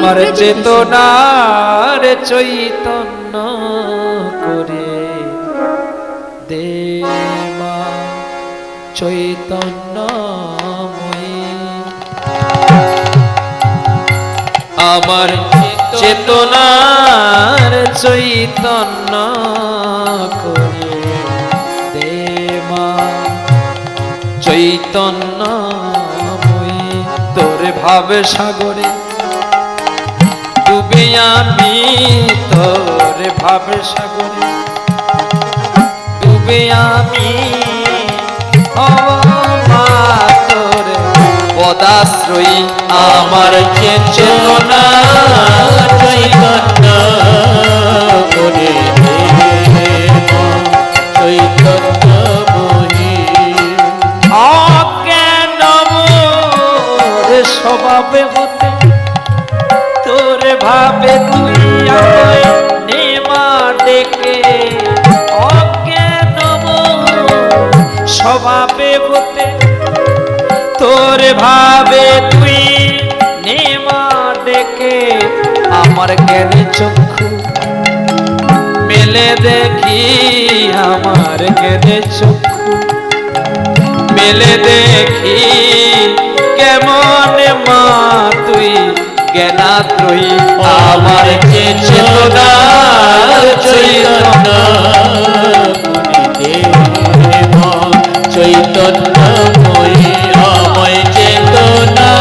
আমার চেতনার চৈতন্য করে দে মা চৈতন্যময়ী। আমার চেতনার চৈতন্য করে দে মা চৈতন্যময়ী। তোর ভাবে সাগরে ডুবে আমি, তোর ভাবে সাগরে ডুবে আমি, তোর পদাশ্রয়ী। আমার চেতনা চৈতন্য করে চৈতন্যময়ী। অজ্ঞান মোর স্বভাবে হতে তোর ভাবে তুই আমায় নেমা ডেকে। অজ্ঞান মোর স্বভাবে হতে তোর ভাবে তুই নেমা ডেকে। আমার জ্ঞানী চক্ষু মেলে দেখি, আমার জ্ঞানী চক্ষু মেলে দেখি কেমন মা তুই জ্ঞানাত্রয়ী। আমার চেতনা চৈতন্য চৈতন্যময়ী। আমায় চেতনা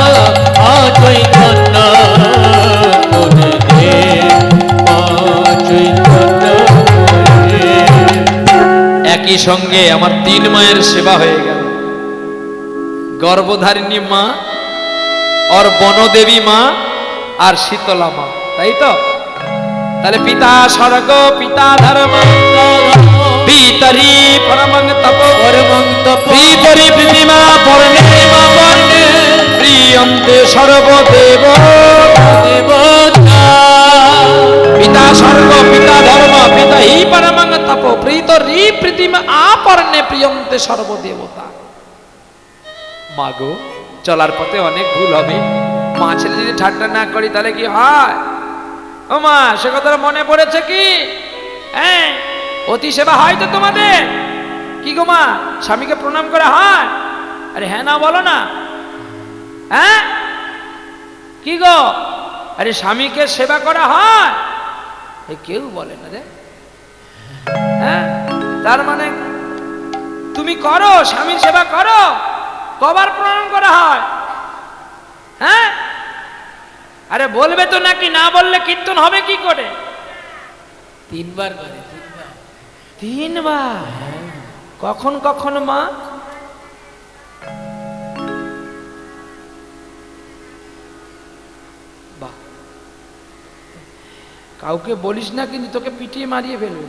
চৈতন্য করে দে মা চৈতন্যময়ী। একই সঙ্গে আমার 3 মায়ের সেবা হয়ে গেল। গর্ভধারিণী মা, और বনদেবী মা, আর শীতলা মা, তাই তো? তাহলে পিতা স্বর্গ, পিতা ধর্ম, পিতরি পরমং তপ, পিতরি পৃথিমা পর্ণে মা পর্ণে, প্রিয়ন্তে সর্বদেব দেবতা। পিতা স্বর্গ, পিতা ধর্ম, পিতা হি পরমং তপ, পিতরি পৃথিমা আপর্ণে, প্রিয়ন্তে সর্বদেবতা। মাগো, চলার পথে অনেক ভুল হবে, মা ছেলে যদি ঠাট্টা না করি তাহলে কি হয়? ও মা, সে কথাটা মনে পড়েছে কি? হ্যাঁ, অতি সেবা হয় তো তোমাদের? কি গো মা, স্বামীকে প্রণাম করে হয়? আরে হ্যাঁ না বলো না। হ্যাঁ কি গো, আরে স্বামীকে সেবা করা হয়? কেউ বলে না রে। হ্যাঁ, তার মানে তুমি করো, স্বামীর সেবা করো। কবার প্রণাম করা হয়? হ্যাঁ, আরে বলবে তো নাকি? না বললে কীর্তন হবে কি করে? 3 বার করে। 3 বার? কখন কখন মা? বাহ, কাউকে বলিস না কিন্তু তোকে পিটিয়ে মারিয়ে ফেলবে।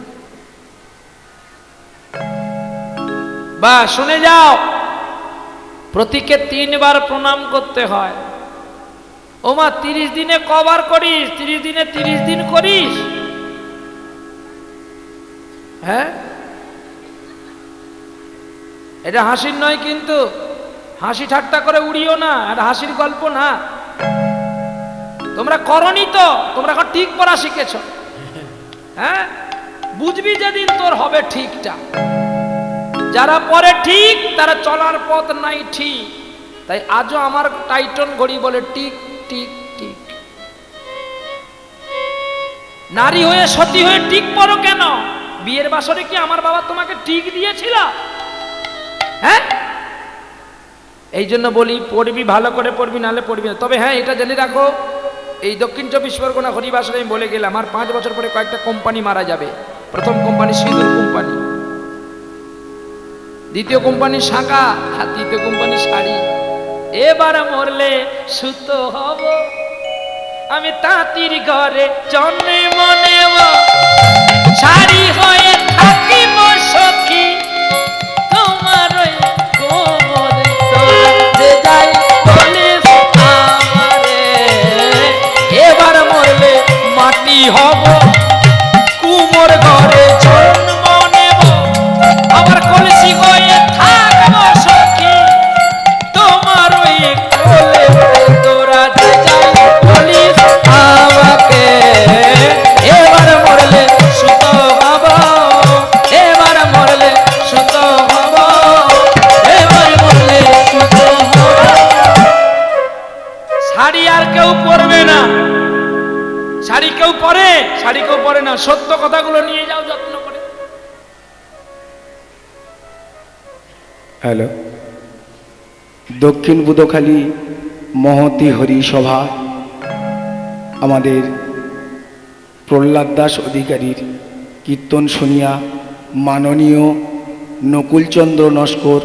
বা শুনে যাও, প্রতীকে 3 বার প্রণাম করতে হয়। ও মা, 30 দিনে কবার করিস? 30 দিনে 30 দিন করিস? হ্যাঁ, এটা হাসির নয় কিন্তু, হাসি ঠাট্টা করে উড়িও না, এটা হাসির গল্প না। তোমরা করনি তো, তোমরা এখন ঠিক পড়া শিখেছ। হ্যাঁ, বুঝবি যেদিন তোর হবে ঠিকটা। যারা পরে ঠিক, তারা চলার পথ নাই ঠিক। তাই আজও আমার টাইটন ঘড়ি বলে টিক টিক টিক। নারী হয়ে সতী হয়ে টিক পড়ো কেন? বিয়ের বাসরে কি আমার বাবা তোমাকে টিক দিয়েছিল? হ্যাঁ, এই জন্য বলি পড়বি, ভালো করে পড়বি, নাহলে পড়বি না। তবে হ্যাঁ, এটা জেনে রাখো, এই দক্ষিণ 24 পরগনা হরিবাসরে আমি বলে গেলাম, আর 5 বছর পরে কয়েকটা কোম্পানি মারা যাবে। প্রথম কোম্পানি সিঁদুর কোম্পানি, দ্বিতীয় কোম্পানি শাঁখা, আর তৃতীয় কোম্পানি শাড়ি। এবার মরলে সুতো হব আমি তাঁতির ঘরে, জন্মে মনে শাড়ি হয়ে থাকিব সখী তোমার কোমরে তোলে যাই বলে আমারে। এবার মরলে মাটি হব, কুমোর ঘরে জন্ম নেব, আবার কলসি হয়ে থাকব সখী তোমার ওই কোলে তোরা যে যাই বলিস আর কেউ পরবে না। শাড়ি কেউ পরে, শাড়ি কেউ পরে না। সত্য কথাগুলো নিয়ে যাও যত্ন করে। হ্যালো, দক্ষিণ বুদখালী মহতি হরি সভা আমাদের প্রহ্লাদ দাস অধিকারীর কীর্তন শুনিয়া মাননীয় নকুলচন্দ্র নস্কর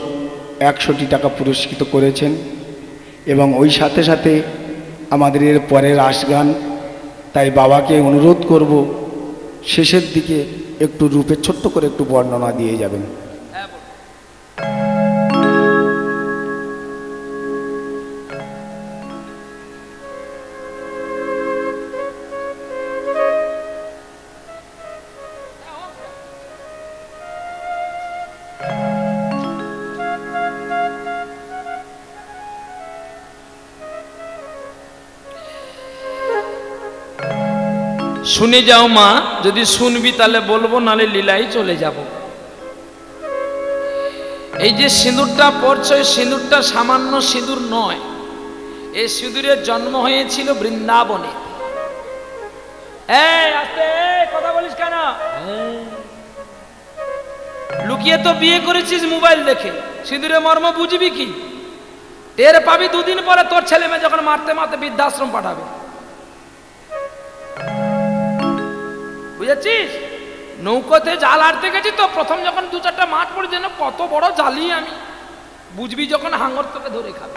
100টি টাকা পুরস্কৃত করেছেন। এবং ওই সাথে সাথে আমাদের এর পরের রাসগান, তাই বাবাকে অনুরোধ করব শেষের দিকে একটু রূপে ছোট্ট করে একটু বর্ণনা দিয়ে যাবেন। শুনে যাও মা, যদি শুনবি তাহলে বলবো, নালে লীলাই চলে যাব। এই যে সিঁদুরটা পড়ছো, এই সিঁদুরটা সামান্য সিঁদুর নয়। এই সিঁদুরের জন্ম হয়েছিল বৃন্দাবনে। এই আস্তে, কথা বলিস কেন? লুকিয়ে তো বিয়ে করেছিস মোবাইল দেখে, সিঁদুরের মর্ম বুঝবি কি? টের পাবি দুদিন পরে তোর ছেলে মেয়ে যখন মারতে মারতে বৃদ্ধাশ্রম পাঠাবে। বুঝেছিস? নৌকোতে জাল আটতে গেছি তো, প্রথম যখন 2-4টা মাছ পড়ে যেন কত বড় জালি আমি, বুঝবি যখন হাঙর তোকে ধরে খাবে।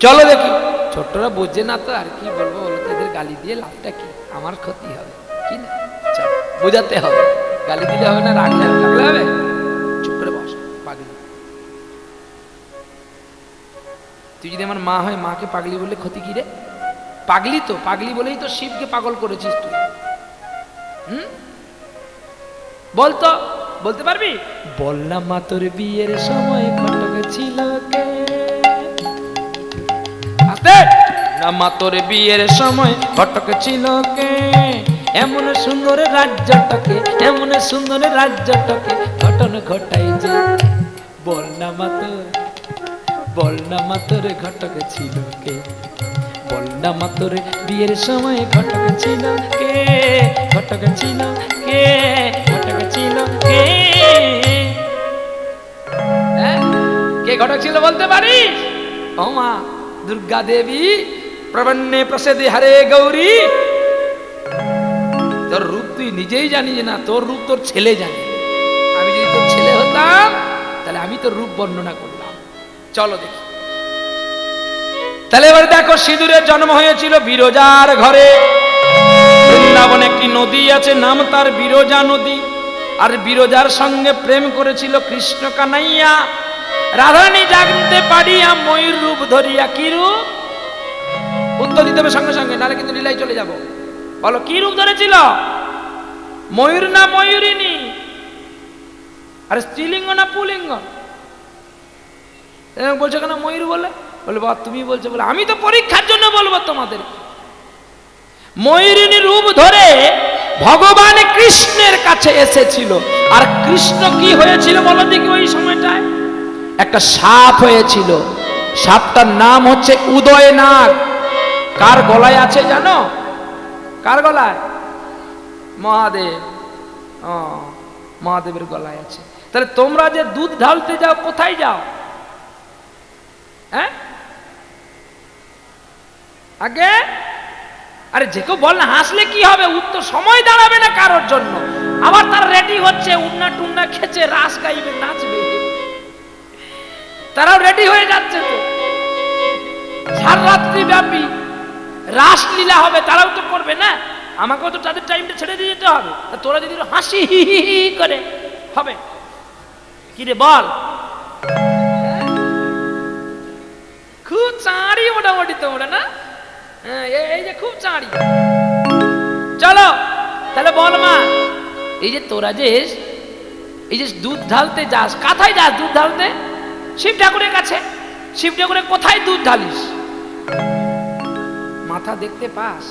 চলো দেখি। ছোটরা বোঝে না তো, আর কি বলবো বলো তো, এদের গালি দিয়ে লাভটা কি? আমার ক্ষতি হবে কি না? চল, বোঝাতে হবে। গালি দিলে হবে না, রাখলে হবে। রাখলে হবে? চুপ করে বস পাগলি। তুই যদি আমার মা হয়, মাকে পাগলি বললে ক্ষতি কি রে? পাগলি তো, পাগলি বলেই তো শিবকে পাগল করেছিস তুই। বলতো, বলতে পারবি? বললাম মা তোর বিয়ের সময় ঘটক ছিল কে? আস্তে না, মা তোর বিয়ের সময় ঘটক ছিল কে? এমন সুন্দর রাজ্যটাকে, এমন সুন্দর রাজ্যটাকে ঘটন ঘটাই যে। বল না মা তোর, বল না মা তোর ঘটক ছিল কে? বল না মা তোর বিয়ের সময় ঘটক ছিল কে? ঘটক ছিল কে? ঘটক ছিল কে? কে ঘটক ছিল বলতে পারিস? ও মা দুর্গা দেবী, প্রবন্নে প্রসেদে হরে গৌরী। তোর রূপ তুই নিজেই জানিস না, তোর রূপ তোর ছেলে জানে। আমি যদি তোর ছেলে হতাম তাহলে আমি তোর রূপ বর্ণনা করলাম। চলো দেখি। তাহলে এবার দেখো, সিঁদুরের জন্ম হয়েছিল বিরজার ঘরে। বৃন্দাবনে একটি নদী আছে, নাম তার বিরজা নদী। আর বিরজার সঙ্গে প্রেম করেছিল কৃষ্ণ কানাইয়া। রাধারানী জানতে পারিয়া ময়ূর রূপ ধরিয়া। কি রূপ? উত্তর দিতে হবে সঙ্গে সঙ্গে, নাহলে কিন্তু লীলাই চলে যাব। বলো কি রূপ ধরেছিল? ময়ূর না ময়ূরিনী? আরে স্ত্রীলিঙ্গ না পুলিঙ্গ? বলছো কেন ময়ূর বলে? বলে বাবা তুমি বলছো বলে, আমি তো পরীক্ষার জন্য বলবো তোমাদের। ময়ূরিনী রূপ ধরে ভগবান কৃষ্ণের কাছে এসেছিল। আর কৃষ্ণ কি হয়েছিল বলো দেখি ওই সময়টায়? একটা সাপ হয়েছিল। সাপটার নাম হচ্ছে উদয়নাগ। কার গলায় আছে জানো? কার গলায়? মহাদেব। মহাদেবের গলায় আছে। তাহলে তোমরা যে দুধ ঢালতে যাও, কোথায় যাও? হ্যাঁ আগে আরে যে কেউ বল না, হাসলে কি হবে? উত্তর সময় দাঁড়াবে না কারোর জন্য। আবার তার রেডি হচ্ছে, উন্না টুন্না খেছে, রাস গাইবে, নাচবে। তারাও রেডি হয়ে যাচ্ছে তো, সারা রাত্রি ব্যাপী রাসলীলা হবে, তারাও তো করবে না। আমাকেও তো তাদের টাইমটা ছেড়ে দিয়ে যেতে হবে। তোরা যদি হাসি হি হি হি করে হবে কি রে বল? খুব চাঁড়ি মোটামুটি তোমরা না? এই যে খুব চাঁড়ি। চলো তাহলে বল মা, এই যে তোরা যে এই যে দুধ ঢালতে যাস, কোথায় যাস দুধ ঢালতে? শিব ঠাকুরের কাছে। শিব ঠাকুরের কোথায় দুধ ঢালিস? মাথা দেখতে পাস?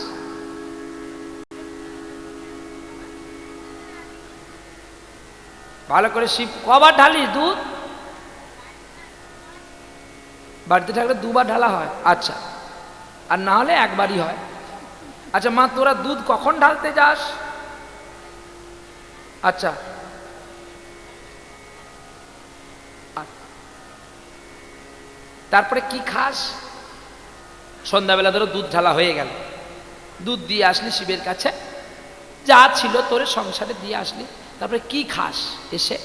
ভালো করে শিব কবার ঢালিস দুধ? বাড়িতে থাকলে দুবার ঢালা হয়, আচ্ছা, আর না হলে একবারই হয়। আচ্ছা মা, তোরা দুধ কখন ঢালতে যাস? আচ্ছা, তারপরে কি খাস? সন্ধ্যাবেলা ধরো দুধ ঢালা হয়ে গেল, দুধ দিয়ে আসলি শিবের কাছে, যা ছিল তোর সংসারে দিয়ে আসলি, তারপরে কি খাস? এসে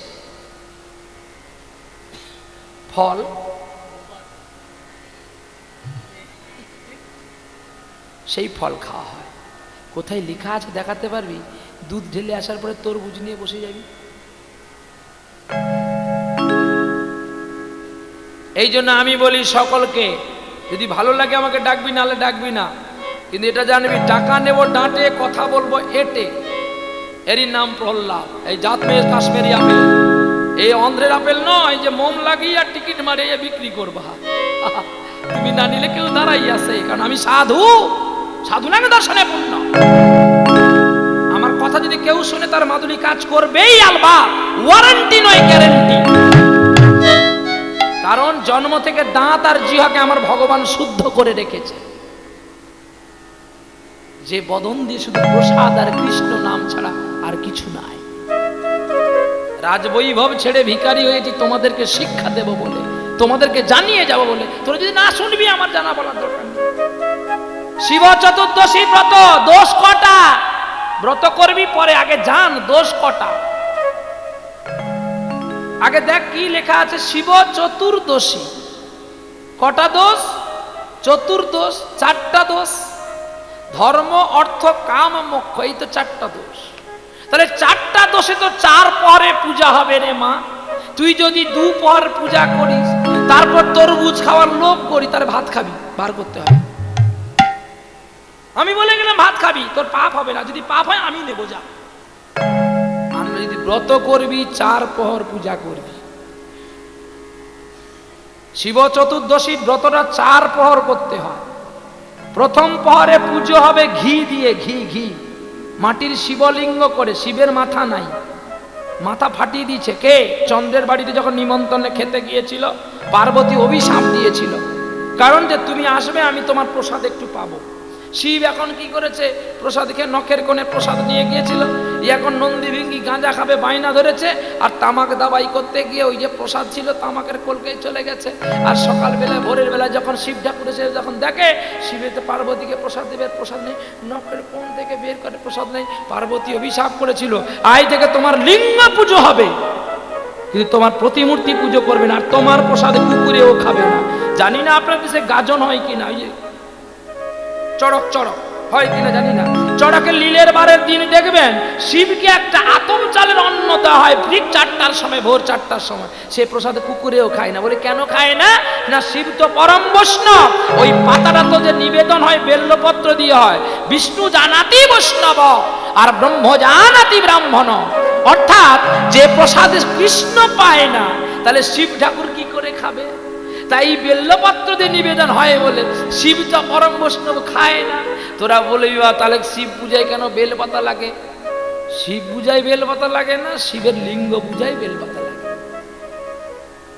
ফল, সেই ফল খাওয়া হয়। কোথায় লেখা আছে দেখাতে পারবি? দুধ ঢেলে আসার পরে তরমুজ নিয়ে বসে যাবি। এই জন্য আমি বলি সকলকে, যদি ভালো লাগে আমাকে ডাকবি, নাহলে ডাকবি না, কিন্তু এটা জানবি, টাকা নেব ডাঁটে, কথা বলবো এটে। এরই নাম প্রহ্লাদ। এই জাতমের কাশ্মীরি আপেল, এই অন্ধ্রের আপেল নয় যে মোম লাগিয়ে আর টিকিট মারিয়ে বিক্রি করবা। তুমি না নিলে কেউ দাঁড়াই আছে, কারণ আমি সাধু। সাধু নামে দর্শনে পূর্ণ। আমার কথা যদি কেউ শুনে তার মাধুরী কাজ করবেই, আলবা, ওয়ারেন্টি নয় গ্যারেন্টি। কারণ জন্ম থেকে দাঁত আর জিহ্বাকে আমার ভগবান শুদ্ধ করে রেখেছে। যে বদন দিয়ে শুধু প্রসাদ আর কৃষ্ণ নাম ছাড়া আর কিছু নাই। রাজবৈভব ছেড়ে ভিখারি হয়েছি তোমাদেরকে শিক্ষা দেব বলে, তোমাদেরকে জানিয়ে যাব বলে। তোরা যদি না শুনবি আমার জানা বলার দরকার নেই। শিব চতুর্দশী ব্রত, দোষ কটা? ব্রত করবি পরে, আগে জান দোষ কটা। আগে দেখ কি লেখা আছে। শিব চতুর্দশী, কটা দোষ? চতুর্দোষ, চারটা দোষ। ধর্ম, অর্থ, কাম, মোক্ষ, এই তো চারটা দোষ। তাহলে চারটা দোষে তো 4 পরে পূজা হবে রে মা। তুই যদি 2 পর পূজা করিস, তারপর তরমুজ খাওয়ার লোভ করি, তাহলে ভাত খাবি, বার করতে হবে। আমি বলে গেলাম ভাত খাবি, তোর পাপ হবে না। যদি পাপ হয় আমি নেবো, যা। আর যদি ব্রত করবি, 4 প্রহর পূজা করবি। শিব চতুর্দশীর ব্রতটা 4 প্রহর করতে হয়। প্রথম প্রহরে পুজো হবে ঘি দিয়ে, ঘি মাটির শিবলিঙ্গ করে। শিবের মাথা নাই, মাথা ফাটিয়ে দিয়েছে কে? চন্দ্রের বাড়িতে যখন নিমন্ত্রণে খেতে গিয়েছিল, পার্বতী অভিশাপ দিয়েছিল, কারণ যে তুমি আসবে, আমি তোমার প্রসাদ একটু পাবো। শিব এখন কি করেছে? প্রসাদ খেয়ে নখের কোণে প্রসাদ নিয়ে গিয়েছিল। এখন নন্দী ভিঙ্গি গাঁজা খাবে বায়না ধরেছে, আর তামাক দাবাই করতে গিয়ে ওই যে প্রসাদ ছিল তামাকের কলকেই চলে গেছে। আর সকালবেলা ভোরের বেলা যখন শিব ঠাকুর এসে যখন দেখে শিবেতে পার্বতীকে প্রসাদ দেবে, প্রসাদ নেই, নখের কোণ থেকে বের করে প্রসাদ নেই। পার্বতী অভিশাপ করেছিল, আজ থেকে তোমার লিঙ্গ পুজো হবে, কিন্তু তোমার প্রতিমূর্তি পুজো করবে না, আর তোমার প্রসাদে কুকুরেও খাবে না। জানি না আপনার দেশে গাজন হয় কিনা, ওই যে চড়ক হয় কিনা জানি না। চড়কের লীলের বারের দিন দেখবেন শিবকে একটা আতম চালের অন্ন দেওয়া হয় ঠিক 4টার সময়, ভোর 4টার সময়। সে প্রসাদে কুকুরেও খায় না। বলে কেন খায় না? না শিব তো পরম বৈষ্ণব। ওই পাতাটা তো যে নিবেদন হয় বেল্লপত্র দিয়ে হয়। বিষ্ণু জানাতি বৈষ্ণব আর ব্রহ্ম জানাতি ব্রাহ্মণ। অর্থাৎ যে প্রসাদে কৃষ্ণ পায় না, তাহলে শিব ঠাকুর কি করে খাবে? তাই বেল্লপত্র দিয়ে নিবেদন হয় বলে শিব তো পরম বৈষ্ণব খায় না। তোরা বলবি তাহলে শিব পূজায় কেন বেলপাতা লাগে? শিব পূজায় বেলপাতা লাগে না, শিবের লিঙ্গ পূজায় বেলপাতা লাগে।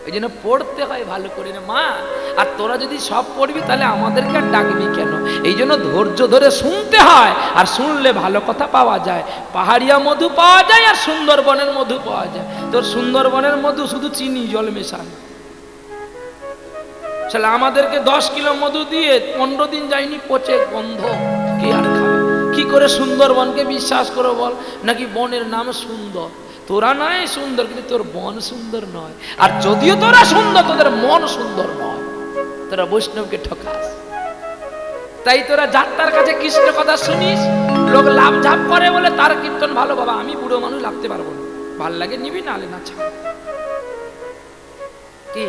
ওই জন্য পড়তে হয় ভালো করে না মা। আর তোরা যদি সব পড়বি তাহলে আমাদেরকে আর ডাকবি কেন? এই জন্য ধৈর্য ধরে শুনতে হয়, আর শুনলে ভালো কথা পাওয়া যায়। পাহাড়িয়া মধু পাওয়া যায় আর সুন্দরবনের মধু পাওয়া যায়। তোর সুন্দরবনের মধু শুধু চিনি জল মেশানো। তাহলে আমাদেরকে 10 কিলো মধু দিয়ে 15 দিন যায়নি, পচে গন্ধ, কি আর খাবে? কি করে সুন্দরবনকে বিশ্বাস করো বল? নাকি বনের নাম সুন্দর? তোরা নয় সুন্দর, কিন্তু তোর বন সুন্দর নয়। আর যদিও তোরা সুন্দর, তোদের মন সুন্দর নয়। তোরা বৈষ্ণবকে ঠকাস। তাই তোরা যাত্রার কাছে কৃষ্ণ কথা শুনিস, লোক লাভ ঝাপ করে বলে তার কীর্তন ভালো। বাবা আমি বুড়ো মানুষ, লাগতে পারবো না। ভাল লাগে নিবি, নালে না ছাড়। কি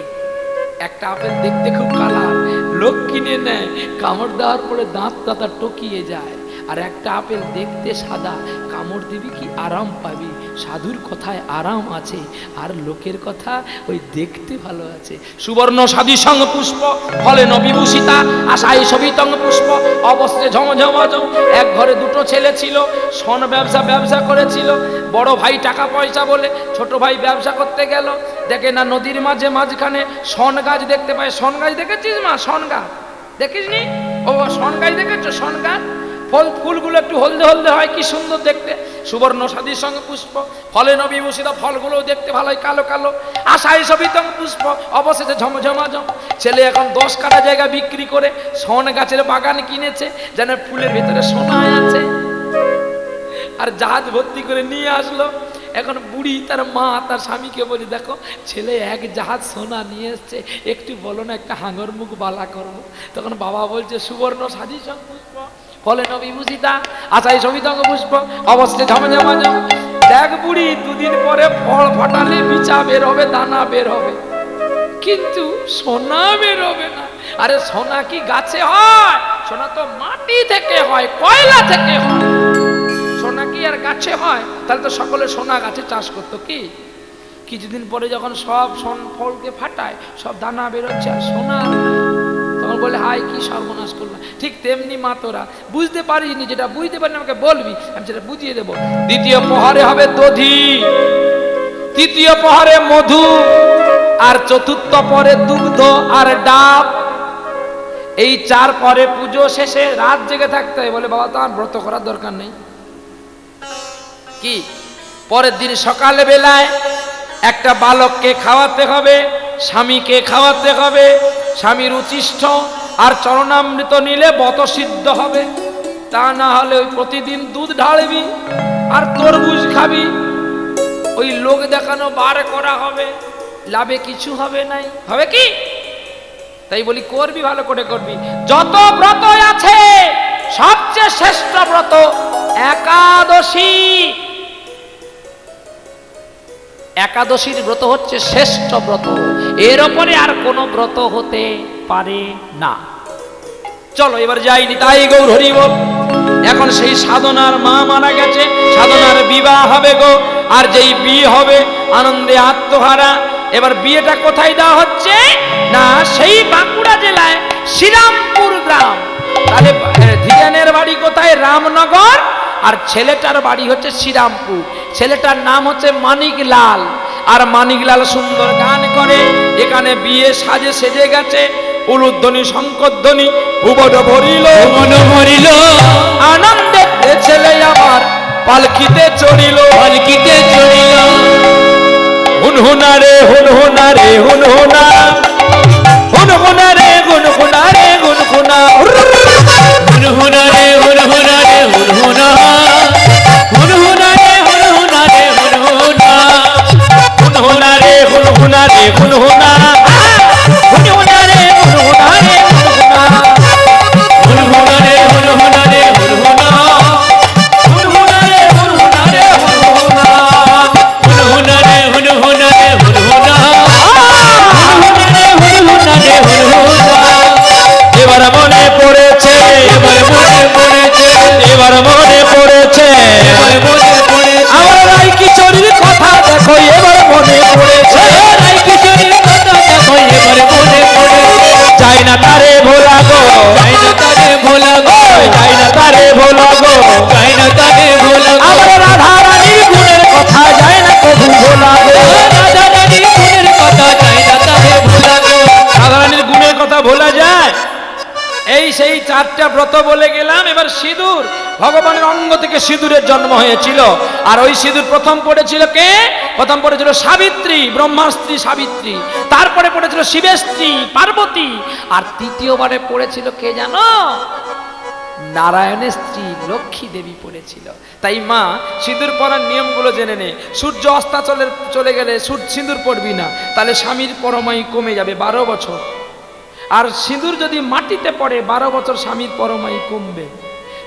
একটা আপেল দেখতে খুব কালার, লোক কিনে নেয়, কামড় দেওয়ার পরে দাঁত দাঁতা টকিয়ে যায়। আর একটা আপেল দেখতে সাদা, কামড় দিবি কি আরাম পাবি। সাধুর কথায় আরাম আছে, আর লোকের কথা ওই দেখতে ভালো আছে। সুবর্ণ সাদী সঙ্গ পুষ্প ফলেন বিভূষিতা, আশায় শোভিতং পুষ্প অবস্থায় ঝমঝমঝম। এক ঘরে দুটো ছেলে ছিল, স্বর্ণ ব্যবসা করেছিল। বড় ভাই টাকা পয়সা বলে ছোট ভাই ব্যবসা করতে গেল, দেখে না নদীর মাঝখানে শন গাছ দেখতে পায়। শন গাছ দেখেছিস মা? শন গাছ দেখিস নি? ও শন গাছ দেখেছো? শন গাছ ফুলগুলো একটু হলদে হলদে হয়, কি সুন্দর দেখতে। সুবর্ণ সাদীর সঙ্গে পুষ্প ফলেন বিভূষিত, ফলগুলো দেখতে ভালো হয়, কালো কালো। আশায় শোভিতং পুষ্প অবশেষে ঝমঝমাঝম। ছেলে এখন 10 কাঠা জায়গা বিক্রি করে শন গাছের বাগান কিনেছে, যেন ফুলের ভেতরে সোনা আছে। আর জাহাজ ভর্তি করে নিয়ে আসলো। এখন বুড়ি তার মা তার স্বামীকে বলি, দেখো ছেলে এক জাহাজ সোনা নিয়ে এসছে, একটু বলো না একটা হাঙর মুখ বালা করবো। তখন বাবা বলছে সুবর্ণ সাদী সঙ্গ পুষ্প ফলেন বিভূষিতা আশায় শোভিতং পুষ্প অবশ্যই ঝমঝমাঝম। দেখ বুড়ি, 2 দিন পরে ফল ফাটালে বিচা বের হবে, দানা বের হবে, কিন্তু সোনা বের হবে না। আরে সোনা কি গাছে হয়? সোনা তো মাটি থেকে হয়, কয়লা থেকে হয়। সোনা কি আর গাছে হয়? তাহলে তো সকলে সোনা গাছে চাষ করতো। কি কিছুদিন পরে যখন সব ফলকে ফাটায়, সব দানা বেরোচ্ছে, আর সোনা তখন বলে হাই কি সর্বনাশ করলাম। ঠিক তেমনি মা তোরা বুঝতে পারিনি, যেটা বুঝতে পারিনি আমাকে বলবি, আমি সেটা বুঝিয়ে দেবো। দ্বিতীয় প্রহারে হবে দধি, তৃতীয় প্রহারে মধু, আর চতুর্থ পরে দুগ্ধ আর ডাব। এই 4 পরে পুজো শেষে রাত জেগে থাকতে হয়। বলে বাবা তো আর ব্রত করার দরকার নেই। কি পরের দিন সকালে বেলায় একটা বালককে খাওয়াতে হবে, স্বামীকে খাওয়াতে হবে। স্বামীর উচিষ্ঠ আর চরণামৃত নিলে বত সিদ্ধ হবে, তা না হলে ওই প্রতিদিন দুধ ঢালবি আর তরমুজ খাবি। ওই লোক দেখানো বার করা হবে, লাভে কিছু হবে নাই। হবে কি? তাই বলি করবি, ভালো করে করবি। যত ব্রত আছে সবচেয়ে শ্রেষ্ঠ ব্রত একাদশী। একাদশীর ব্রত হচ্ছে শ্রেষ্ঠ ব্রত, এর ওপরে আর কোনো ব্রত হতে পারে না। চলো এবার যাই, নিতাই গৌর হরি বল। এখন সেই সাধনার মা মারা গেছে, সাধনার বিবাহ হবে গো। আর যেই বিয়ে হবে আনন্দে আত্মহারা। এবার বিয়েটা কোথায় দেওয়া হচ্ছে না, সেই বাঁকুড়া জেলায় শ্রীরামপুর গ্রাম। তাহলে ধীরেনের বাড়ি কোথায়? রামনগর। আর ছেলেটার বাড়ি হচ্ছে শ্রীরামপুর। ছেলেটার নাম হচ্ছে মানিকলাল। আর মানিকলাল সুন্দর গান করে। এখানে বিয়ে সাজে সেজে গেছে, উলুধ্বনি শঙ্করধ্বনি ভুবন ভরিল, মন মরিল, আনন্দে ছেলে আমার পালকিতে চড়িল, পালকিতে চড়িল। হুনহুনা রে হুনহুনা রে হুনহুনা, হুনহুনা রে হুনহুনা রে হুনহুনা, হুনহুনা রে হুনহুনা রে হুনহুনা, হুনহুনা রে হুনহুনা রে হুনহুনা, হুনহুনা রে হুনহুনা রে হুনহুনা, হুনহুনা রে হুনহুনা রে হুনহুনা, হুনহুনা রে হুনহুনা রে হুনহুনা, হুনহুনা রে হুনহুনা রে হুনহুনা, হুনহুনা রে হুনহুনা রে হুনহুনা, হুনহুনা রে হুনহুনা রে হুনহুনা। এবার মনে পড়েছে, এবার মনে পড়েছে, এবার মনে পড়েছে, এবার মনে পড়েছে, আমার রাই কিশোরীর কথা দেখো এবার মনে পড়েছে, রাই কিশোরীর কথা দেখো এবার মনে পড়েছে। যায় না তারে ভোলা গো, যাই না তারে ভোলা গো, যায় না তারে ভোলা গো, যাই না তারে ভোলা গো। আমার রাধা রানীর গুণের কথা যায় না কবু ভোলা গো, রাধা রানীর গুণের কথা যাই না তারে ভোলা গো। রাধা রানীর গুণের কথা ভোলা যায়? এই সেই 4টা ব্রত বলে গেলাম। এবার সিঁদুর, ভগবানের অঙ্গ থেকে সিঁদুরের জন্ম হয়েছিল। আর ওই সিঁদুর প্রথম পড়েছিল কে? প্রথম পড়েছিল সাবিত্রী, ব্রহ্মার স্ত্রী সাবিত্রী। তারপরে পড়েছিল শিবের স্ত্রী পার্বতী। আর তৃতীয়বারে পড়েছিল কে জানো? নারায়ণের স্ত্রী লক্ষ্মী দেবী পড়েছিল। তাই মা সিঁদুর পরার নিয়মগুলো জেনে নে। সূর্য অস্তাচলে চলে গেলে সিঁদুর পড়বি না, তাহলে স্বামীর পরমায়ু কমে যাবে 12 বছর। আর সিঁদুর যদি মাটিতে পড়ে 12 বছর স্বামীর পরমায়ু কমবে।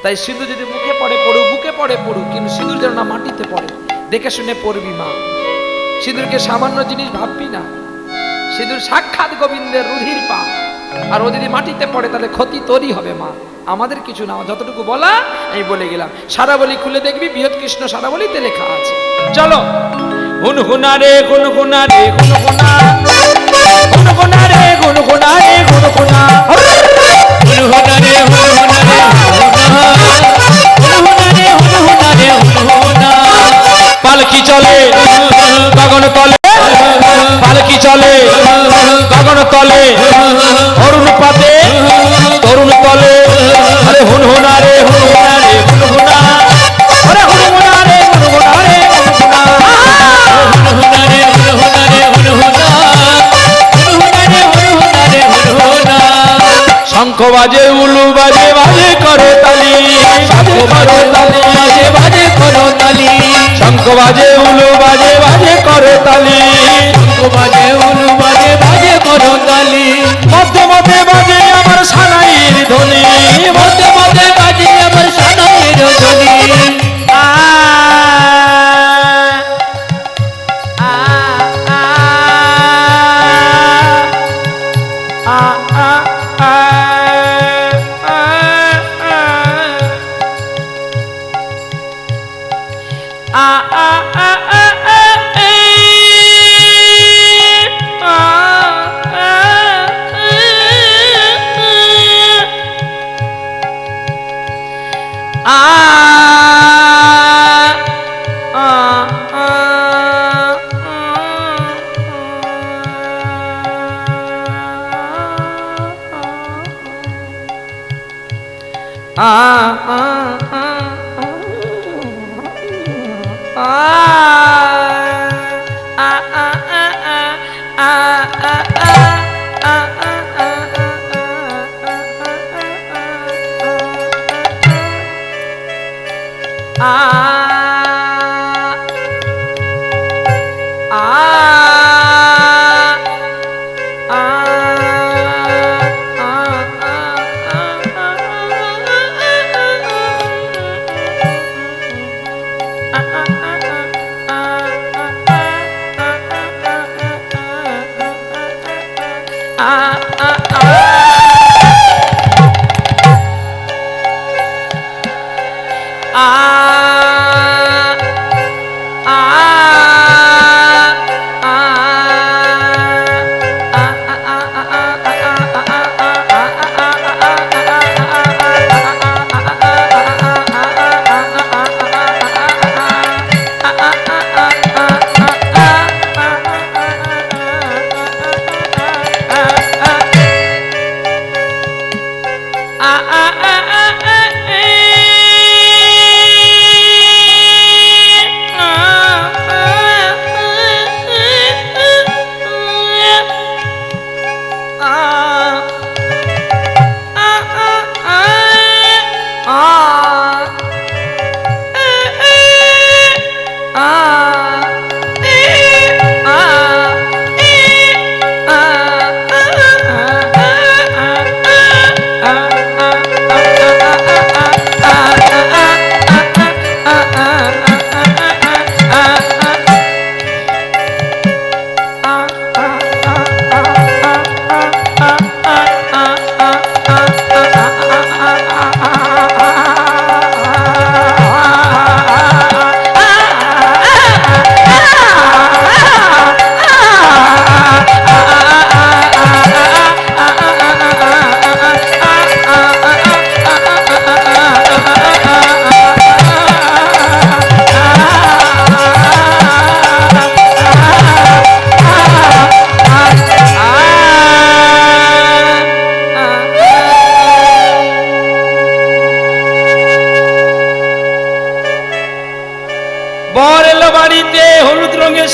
তাই সিঁদুর যদি মুখে পড়ে পড়ুক, বুকে পড়ে পড়ুক, কিন্তু সিঁদুর যেন না মাটিতে পড়ে, দেখে শুনে পড়বি মা। সিঁদুরকে সামান্য জিনিস ভাববি না। সিঁদুর সাক্ষাৎ গোবিন্দের রুধির পা। আর ও যদি মাটিতে পড়ে তাহলে ক্ষতি তোরই হবে মা, আমাদের কিছু না, যতটুকু বলা আমি বলে গেলাম। সারাবলি খুলে দেখবি, বৃহৎ কৃষ্ণ সারাবলিতে লেখা আছে। চলো। হুনহুনা রে গুনগুনা রে গুনগুনা, গুনগুনা রে গুনগুনা রে গুনগুনা, হুনহুনা রে হুনহুনা রে হুনহুনা, হুনহুনা রে হুনহুনা রে হুনহুনা। পালকি চলে গগন তলে, পালকি চলে গগন তলে, অরুণ পাতে তরুণ তলে। আরে হুনহুনা রে হুনহুনা রে হুনহুনা, আরে হুনহুনা রে হুনহুনা রে হুনহুনা। হুনহুনা রে হুনহুনা রে হুনহুনা, হুনহুনা রে হুনহুনা রে হুনহুনা। শঙ্খ বাজে উলু বাজে বাজে করে তালি, শঙ্খ বাজে তালি বাজে বাজে করো তালি, শঙ্খ বাজে উলু বাজে বাজে করে তালি, শঙ্খ বাজে উলু বাজে বাজে করো তালি। মধ্যে মধ্যে বাজে আমার সানাইয়ের ধ্বনি, মধ্যে মধ্যে বাজে আমার সানাইয়ের ধ্বনি। আ আ আ আ আ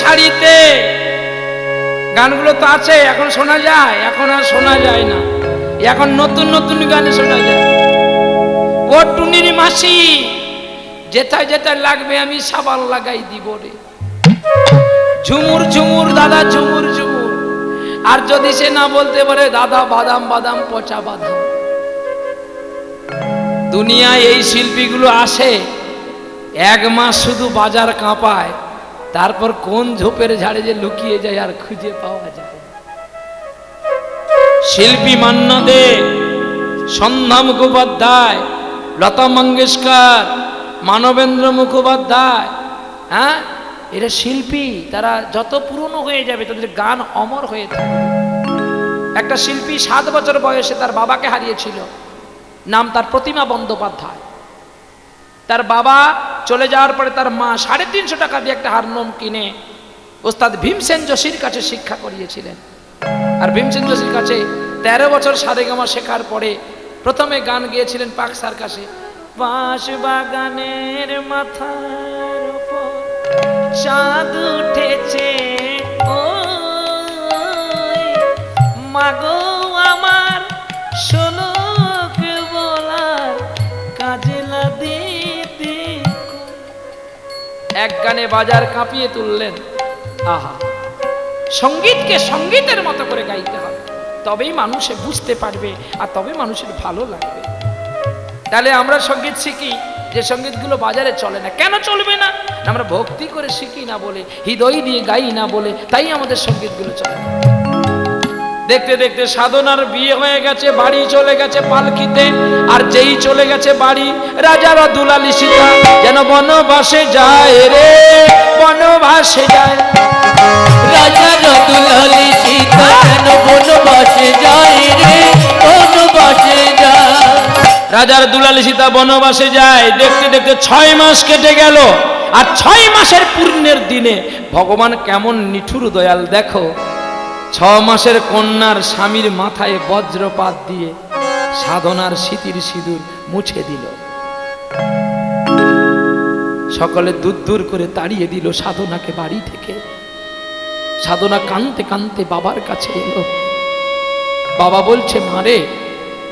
শাড়িতে গানগুলো তো আছে, এখন শোনা যায়? এখন আর শোনা যায় না, এখন নতুন নতুন গান শোনা যায়। ও টুনির মাসি, যেথায় যেথায় লাগবে আমি সাবান লাগাই দিব রে। ঝুমুর ঝুমুর দাদা ঝুমুর ঝুমুর। আর যদি সে না বলতে পারে দাদা বাদাম বাদাম পচা বাদাম। দুনিয়ায় এই শিল্পীগুলো আসে, এক মাস শুধু বাজার কাঁপায়, তারপর কোন ঝোপের ঝাড়ে যে লুকিয়ে যায় আর খুঁজে পাওয়া যায়। শিল্পী মান্না দে সন্ধ্যা মুখোপাধ্যায়, লতা মঙ্গেশকর, মানবেন্দ্র মুখোপাধ্যায়, হ্যাঁ, এরা শিল্পী। তারা যত পুরনো হয়ে যাবে তাদের গান অমর হয়ে থাকবে। একটা শিল্পী 7 বছর বয়সে তার বাবাকে হারিয়েছিল, নাম তার প্রতিমা বন্দ্যোপাধ্যায়। তার বাবা চলে যাওয়ার পরে তার মা 350 টাকা দিয়ে একটা হারমোনিয়াম কিনে ওস্তাদ ভীমসেন যোশীর কাছে শিক্ষা করিয়েছিলেন। আর ভীমসেন যোশীর কাছে 13 বছর সারেগামা শেখার পরে প্রথমে গান গেয়েছিলেন পাক সার্কাসে। বাঁশ বাগানের মাথার উপর চাঁদ উঠেছে, ও মাগো আমার শোলক বলার কাজে দিতে। এক গানে বাজার কাঁপিয়ে তুললেন। আহা, সঙ্গীতকে সঙ্গীতের মতো করে গাইতে হবে, তবেই মানুষে বুঝতে পারবে আর তবে মানুষের ভালো লাগবে। তাহলে আমরা সঙ্গীত শিখি যে সঙ্গীতগুলো বাজারে চলে না। কেন চলবে না? আমরা ভক্তি করে শিখি না বলে, হৃদয় দিয়ে গাই না বলে, তাই আমাদের সঙ্গীতগুলো চলে না। দেখতে দেখতে সাধনার বিয়ে হয়ে গেছে, বাড়ি চলে গেছে পালকিতে। আর যেই চলে গেছে বাড়ি, রাজারা দুলালি সীতা যেন বনবাসে যায় রে, বনবাসে যায়। রাজা রতুলালি সীতা যেন বনবাসে যায় রে, বনবাসে যায়। রাজার দুলালি সীতা বনবাসে যায়। দেখতে দেখতে 6 মাস কেটে গেল। আর 6 মাসের পূর্ণের দিনে ভগবান কেমন নিঠুর দয়াল দেখো, 6 মাসের কন্যার স্বামীর মাথায় বজ্রপাত দিয়ে সাধনার স্মৃতির সিঁদুর মুছে দিল। সকলে দূর দূর করে তাড়িয়ে দিল সাধনাকে বাড়ি থেকে। সাধনা কাঁদতে কাঁদতে বাবার কাছে এলো। বাবা বলছে, মারে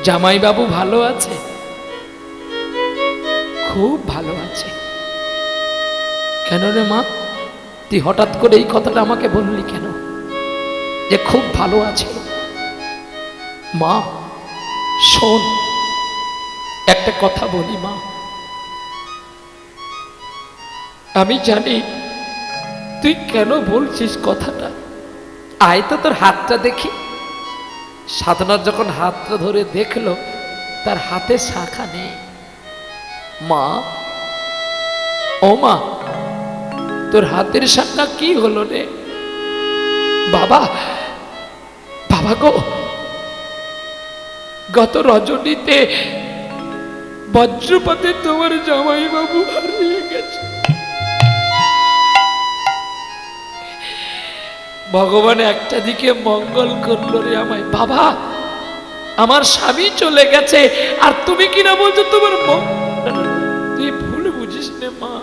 জামাইবাবু ভালো আছে? খুব ভালো আছে। কেন রে মা, তুই হঠাৎ করে এই কথাটা আমাকে বললি কেন যে খুব ভালো আছে? মা শোন, একটা কথা বলি মা, আমি জানি তুই কেন বলছিস কথাটা। আয় তো তোর হাতটা দেখি। সাধনার যখন হাতটা ধরে দেখলো তার হাতে শাখা নেই। মা, ও মা, তোর হাতের শাখা কি হলো রে? বাবা, বাবা গো, গত রজনীতে বজ্রপাতে তোমার জামাইবাবু হারিয়ে গেছে। ভগবান একটা দিকে মঙ্গল করলো রে আমায়। বাবা, আমার স্বামী চলে গেছে আর তুমি কিনা বলছো তোমার তুই ভুল বুঝিস নে মা।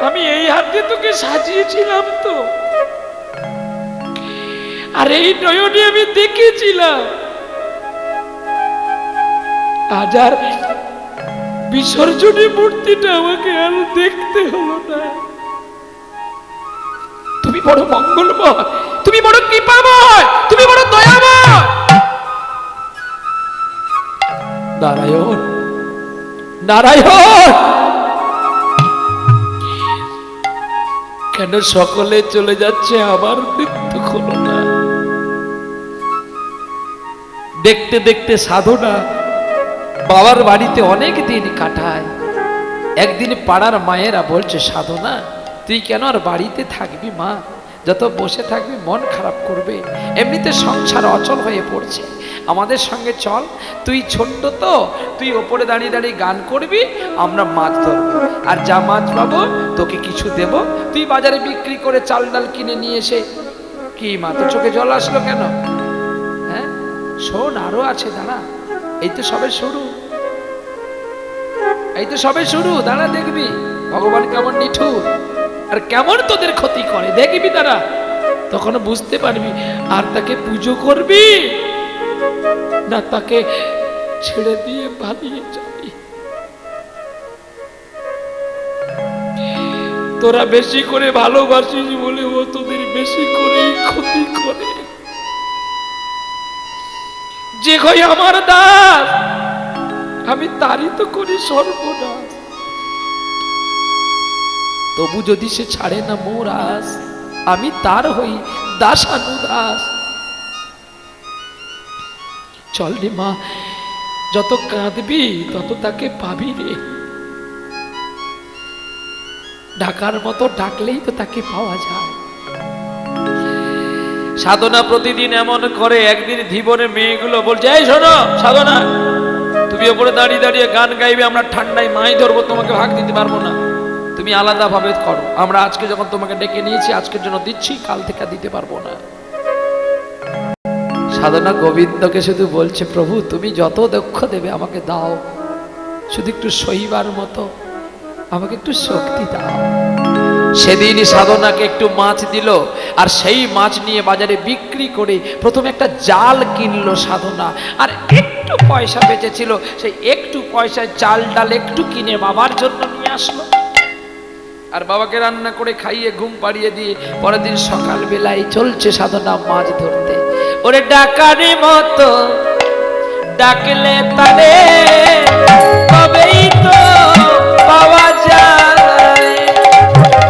আমি এই হাতে তোকে সাজিয়েছিলাম তো, আর এই নয়নে আমি দেখেছিলাম। আজ আর বিসর্জনী মূর্তিটা আমাকে আর দেখতে হলো না। তুমি বড় মঙ্গলময়, তুমি বড় কৃপাময়, তুমি বড় দয়াময়। নারায়ণ, নারায়ণ। কেন সকলে চলে যাচ্ছে, আবার মৃত্যু হলো না? দেখতে দেখতে সাধনা বাবার বাড়িতে অনেক দিন কাটায়। একদিন পাড়ার মায়েরা বলছে, সাধনা তুই কেন আর বাড়িতে থাকবি মা? যত বসে থাকবি মন খারাপ করবে, এমনিতে সংসার অচল হয়ে পড়ছে। আমাদের সঙ্গে চল, তুই ছোট্ট তো, তুই ওপরে দাঁড়িয়ে দাঁড়িয়ে গান করবি, আমরা মাছ ধরবো, আর যা মাছ পাবো তোকে কিছু দেব। তুই বাজারে বিক্রি করে চাল ডাল কিনে নিয়ে এসে। কি মা, তোর চোখে জল আসলো কেন? হ্যাঁ শোন, আরো আছে, দাঁড়া, এই তো সবে শুরু, এই তো সবে শুরু। দাঁড়া, দেখবি ভগবান কেমন নিঠুর আর কেমন তোদের ক্ষতি করে, দেখবি তারা, তখন বুঝতে পারবি। আর তাকে পুজো করবি না তাকে ছেড়ে দিয়ে পালিয়ে যাবি। তোরা বেশি করে ভালোবাসিস বলে ও তোদের বেশি করেই ক্ষতি করে। যে হয় আমার দাস, আমি তারই তো করি সর্বনাশ। তবু যদি সে ছাড়ে না মোর আস, আমি তার হই দাসানুদাস। চল রে মা, যত কাঁদবি তত তাকে পাবি রে। ডাকার মতো ডাকলেই তো তাকে পাওয়া যায়। সাধনা প্রতিদিন এমন করে, একদিন ধীবনের মেয়েগুলো বলছে, এই শোনো সাধনা, তুমি ওপরে দাঁড়িয়ে দাঁড়িয়ে গান গাইবে, আমরা ঠান্ডায় মাই ধরবো, তোমাকে ভাগ দিতে পারবো না, তুমি আলাদা ভাবে করো, আমরা আজকে যখন তোমাকে ডেকে নিয়েছি আজকের জন্য দিচ্ছি, কাল থেকে দিতে পারবো না। সাধনা গোবিন্দকে শুধু বলছে, প্রভু তুমি যত দক্ষ দেবে আমাকে দাও, শুধু একটু সইবার মতো আমাকে একটু শক্তি দাও। সেদিনই সাধনাকে একটু মাছ দিল, আর সেই মাছ নিয়ে বাজারে বিক্রি করে প্রথমে একটা জাল কিনলো সাধনা, আর একটু পয়সা বেঁচেছিল, সেই একটু পয়সায় চাল ডাল একটু কিনে বাবার জন্য নিয়ে আসলো, আর বাবাকে রান্না করে খাইয়ে ঘুম পাড়িয়ে দিয়ে পরের দিন সকাল বেলায় চলছে সাধনা মাছ ধরতে। ওরে ডাকারি মতো ডাকলে তারে তবেই তো পাওয়া যায়,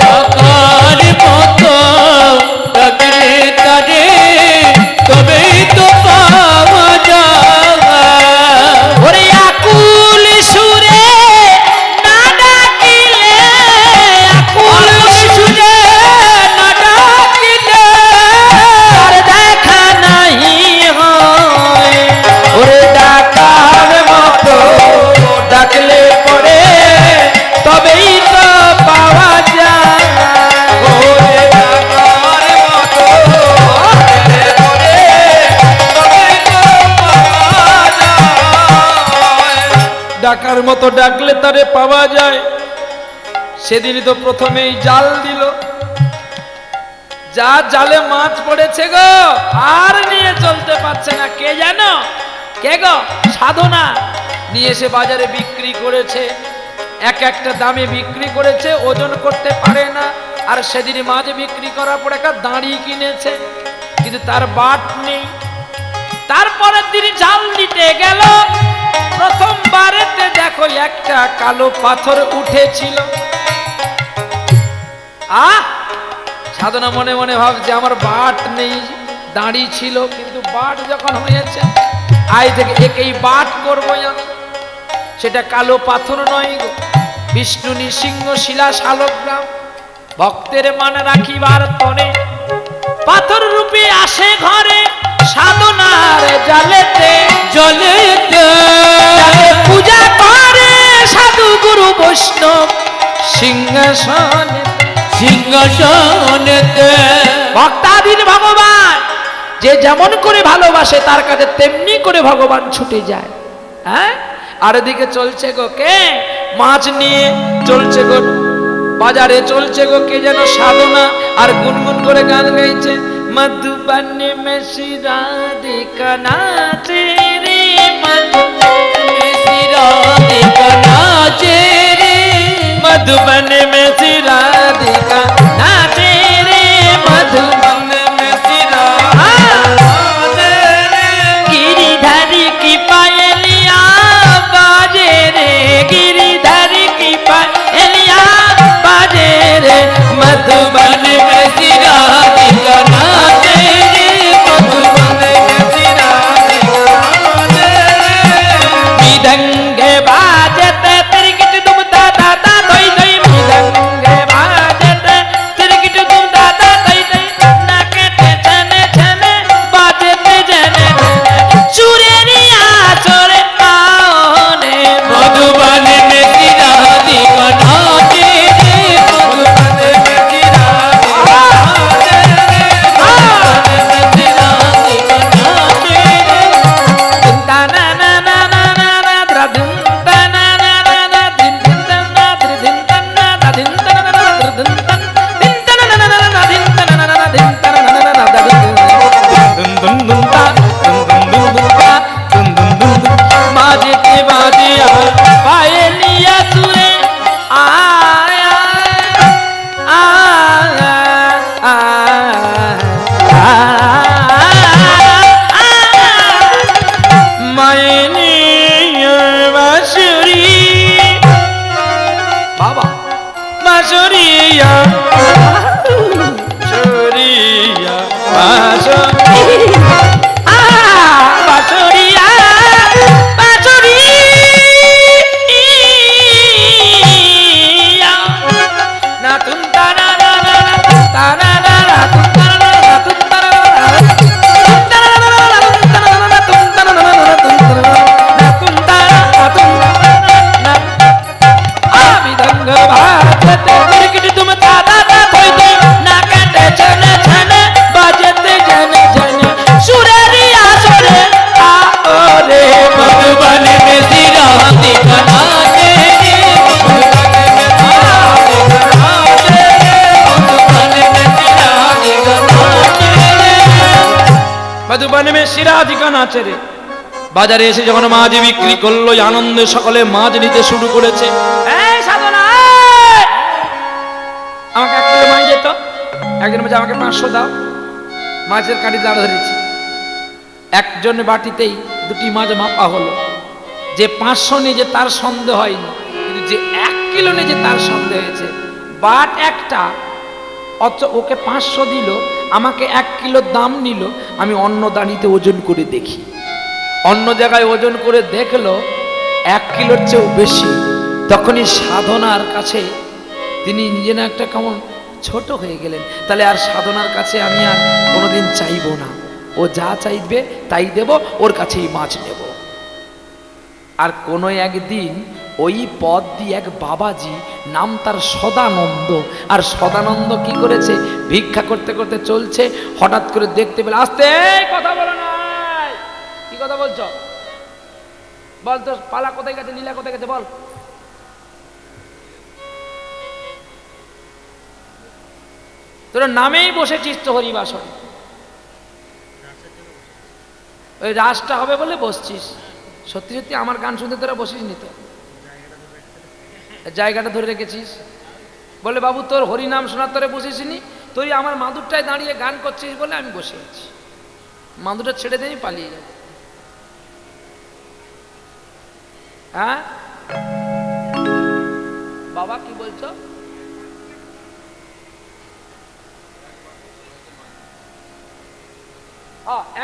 ডাকার মতো ডাকলে তারে তবেই তো পাওয়া যায়। ওরে আকুল সুরে না ডাকিলে, আকুল সুরে না ডাকিলে আর দেখা নাই হয়। ওরে ডাকার মতো ডাকলে পরে তবেই তো পাওয়া যায়। ওরে ডাকার মতো ডাকলে পরে তবেই তো পাওয়া যায়। ডাকার মতো ডাকলে তারে পাওয়া যায়। সেদিনই তো প্রথমেই জাল দিল, যা জালে মাছ পড়েছে গো, আর নিয়ে চলতে পারছে না। কে জানো? কে গো? সাধনা। নিয়ে এসে বাজারে বিক্রি করেছে, এক একটা দামে বিক্রি করেছে, ওজন করতে পারে না। আর সেদিনই মাছ বিক্রি করার পর একটা দাঁড়ি কিনেছে, কিন্তু তার বাট নেই। তারপরে তিনি জাল দিতে গেল, প্রথমবারেতে দেখো একটা কালো পাথর উঠেছিল। সাধনা মনে মনে ভাবছে আমার বাট নেই, দাঁড়ি ছিল, কিন্তু বাট যখন হয়েছে আজ থেকে একেই বাট করবো আমি। সেটা কালো পাথর নয় গো, বিষ্ণু নৃসিংহ শিলা শালগ্রাম, ভক্তের মান রাখিবার তরে পাথর রূপে আসে ঘরে। সাধনার জালেতে জলেতে পূজা করে সাধু গুরু বৈষ্ণব সিংহাসনে। সিংহাসনেতে ভক্তাধীন ভগবান যে যেমন করে ভালোবাসে তার কাছে তেমনি করে ভগবান ছুটে যায়। হ্যাঁ, আর এদিকে চলছে গো কে? মাছ নিয়ে চলছে গো বাজারে, চলছে গো কে যেন সাধনা, আর গুনগুন করে গান গাইছে। মধুবনে में श्री राधिका नाचे रे, मधुबन শ্রী রাধিকা নাচে রে, मधुबन में श्री राधिका नाचे रे, मधुबन में श्री राधिका नाचे रे। गिरिधर की पायलिया बाजे रे, गिरिधर की पायलिया बाजे रे, मधुबन में श्री राधिका नाचे रे, मधुबन में श्री राधिका नाचे रे। मृदंगे बाजते तिरकिट दुम दादा दोई दोई, मृदंगे बाजते तिरकिट दुम दादा दोई दोई, नाकेते छने छने बाजते जने चुरेरिया चोरे पाओने। मधुबन में श्री राधिका नाचे रे, मधुबन में श्री राधिका नाचे रे, मधुबन में श्री राधिका नाचे रे। ता ना ना ना ना ना ना द्रा धुन ता ना ना ना ना धिन धिन ता ना द्रि धिन ता ना दा धिन ता ना ना द्रि धिन ता धिन ता ना ना ना ना धिन ता ना ना ना धिन ता ना ना ना दा धिन धुन धुन धुन ता धुन धुन धुन धुन ता धुन धुन धुन धुन। बाजते बाजे पायलिया सुरे आया आया मायने बांसुरी बाबा बांसुरिया बांसुरिया बांसुरिया ঠিকানা আছে রে। বাজারে এসে যখন মাছ বিক্রি করলো, আনন্দে সকলে মাছ নিতে শুরু করেছে। এই সাধনা, এই! আমাকে 1 কিলো মাছ দিত। একজন বলছে আমাকে 500 দাও। মাছের কাঁটি দাঁড়া ধরেছি, একজন বাটিতেই 2টি মাছ মাপা হলো। যে 500 নিয়ে যে তার সন্দেহ হয়নি, কিন্তু যে 1 কিলো নিয়ে যে তার সন্দেহ হয়েছে। বাট একটা, অথচ ওকে 500 দিল, আমাকে 1 কিলো দাম নিল। আমি অন্য দাঁড়িতে ওজন করে দেখি, অন্য জায়গায় ওজন করে দেখলো 1 কিলোর চেয়েও বেশি। তখনই সাধনার কাছে তিনি নিজে না একটা কেমন ছোট হয়ে গেলেন। তাহলে আর সাধনার কাছে আমি আর কোনোদিন চাইবো না, ও যা চাইবে তাই দেব, ওর কাছেই মাছ নেব। আর কোনো একদিন ওই পথ দিয়ে এক বাবাজি, নাম তার সদানন্দ। আর সদানন্দ কি করেছে, ভিক্ষা করতে করতে চলছে, হঠাৎ করে দেখতে পেলে, আস্তে কথা বলো না, কি কথা বলছো বল, তো পালা কোথায় গেছে, লীলা কোথায় গেছে বল। তোরা নামেই বসেছিস তো হরিবাসরে, ওই রাসটা হবে বলে বসছিস। সত্যি সত্যি আমার গান শুনতে তোরা বসিস নি তো, জায়গাটা ধরে রেখেছিস বলে বাবু তোর হরিনাম শোনার তোরে বসিস নি, তুই আমার মাদুরটায় দাঁড়িয়ে গান করছিস বলে আমি বসে আছি। মাদুরটা ছেড়ে দিয়ে আমি পালিয়ে যাব। হ্যাঁ বাবা কি বলছো?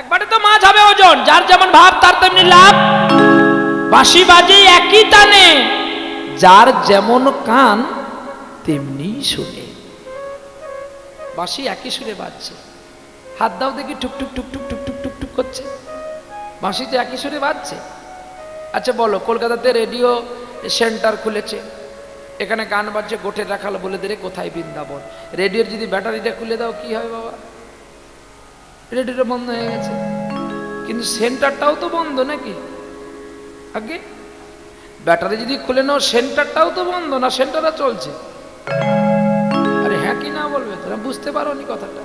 একবারে তো মাছ হবে ওজন, যার যেমন ভাব তার তেমনি লাভ। বাঁশি বাজে একই টানে, যার যেমন কান তেমনি শুনে। বাঁশি একই সুরে বাজছে, হাত দাও দেখি, টুকটুক টুকটুক টুকটুক টুকটুক করছে, বাঁশি তো একই সুরে বাজছে। আচ্ছা বলো, কলকাতাতে রেডিও সেন্টার খুলেছে, এখানে গান বাজছে, গোঠে রাখালো বলে দে কোথায় বৃন্দাবন। রেডিওর যদি ব্যাটারিটা খুলে দাও কি হয় বাবা? রেডিওটা বন্ধ হয়ে গেছে, কিন্তু সেন্টারটাও তো বন্ধ নাকি? আগে ব্যাটারি যদি খুলে নাও, সেন্টারটাও তো বন্ধ না, সেন্টারটা চলছে। আরে হ্যাঁ কি না বলবে, তোরা বুঝতে পারো নি কথাটা?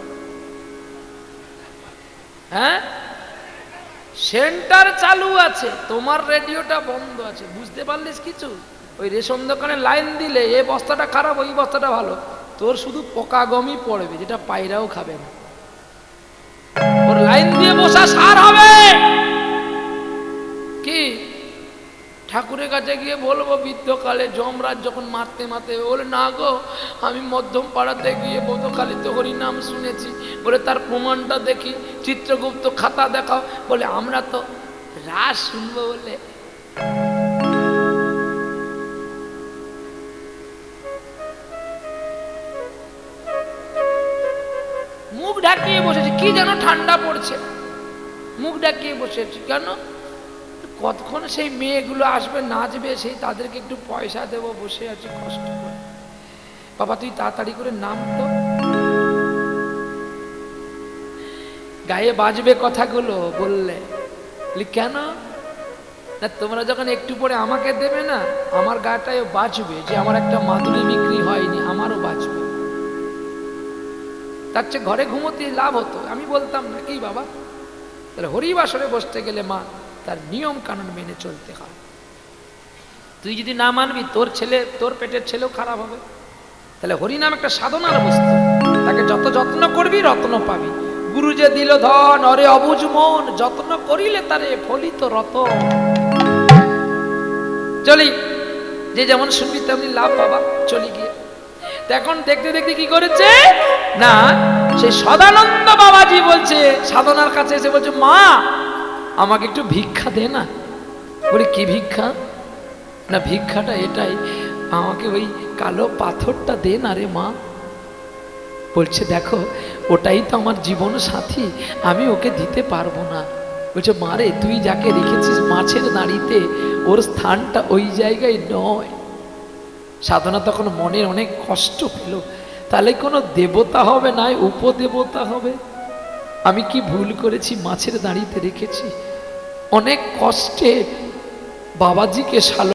হ্যাঁ, সেন্টার চালু আছে, তোমার রেডিওটা বন্ধ আছে। বুঝতে পারলিস কিছু? ওই রেশন দোকানে লাইন দিলে এ বস্তাটা খারাপ, ওই বস্তাটা ভালো, তোর শুধু পোকা গমই পড়বে, যেটা পায়রাও খাবে না। ওর লাইন দিয়ে বসা সার হবে কি? ঠাকুরের কাছে গিয়ে বলবো বৃদ্ধকালে যমরাজ যখন মারতে মারতে, বলে না গো আমি মধ্যম পাড়াতে গিয়ে বোধকালিতে হরিনাম শুনেছি, বলে তার প্রমাণটা দেখি, চিত্রগুপ্ত খাতা দেখাও, বলে আমরা তো রাস শুনবো বলে। মুখ ঢাকিয়ে বসেছি, কি যেন ঠান্ডা পড়ছে, মুখ ঢাকিয়ে বসেছি কেন? কতক্ষণ সেই মেয়েগুলো আসবে নাচবে, সেই তাদেরকে একটু পয়সা দেব, বসে আছি কষ্ট করে। বাবা তুই তাড়াতাড়ি করে নাম তো, গায়ে বাজবে কথাগুলো বললে। কেন না, তোমরা যখন একটু পরে আমাকে দেবে না, আমার গাটায় বাজবে যে আমার একটা মাদুলি বিক্রি হয়নি, আমারও বাজবে। তার চেয়ে ঘরে ঘুমোতে লাভ হতো, আমি বলতাম না কি বাবা? তাহলে হরিবাসরে বসতে গেলে মা তার নিয়ম কানুন মেনে চলতে হয়। তুই যদি না মানবি, তোর ছেলে, তোর পেটের ছেলেও খারাপ হবে। তাহলে হরিনাম একটা সাধনার বস্তু, তাকে যত যত্ন করবি রত্ন পাবি। গুরু যে দিল ধন, অরে অবুঝ মন, যত্ন করিলে তারে ফলিত রতন। চলি, যে যেমন শুনবি তেমনি লাভ বাবা। চলি গিয়ে এখন দেখতে দেখতে কি করেছে না, সেই সদানন্দ বাবাজি বলছে সাধনার কাছে এসে বলছে, মা আমাকে একটু ভিক্ষা দে না। বলি কি ভিক্ষা? না ভিক্ষাটা এটাই, আমাকে ওই কালো পাথরটা দে না রে মা। বলছে দেখো ওটাই তো আমার জীবন সাথী, আমি ওকে দিতে পারবো না। বলছে মা রে, তুই যাকে রেখেছিস মাছের দাঁড়িতে, ওর স্থানটা ওই জায়গায় নয়। সাধনা তখন মনের অনেক কষ্ট পেল, তাহলে কোনো দেবতা হবে না, উপদেবতা হবে। আমি কি ভুল করেছি, মাছের দাঁড়িতে রেখেছি। অনেক কষ্টে বাবাজিকে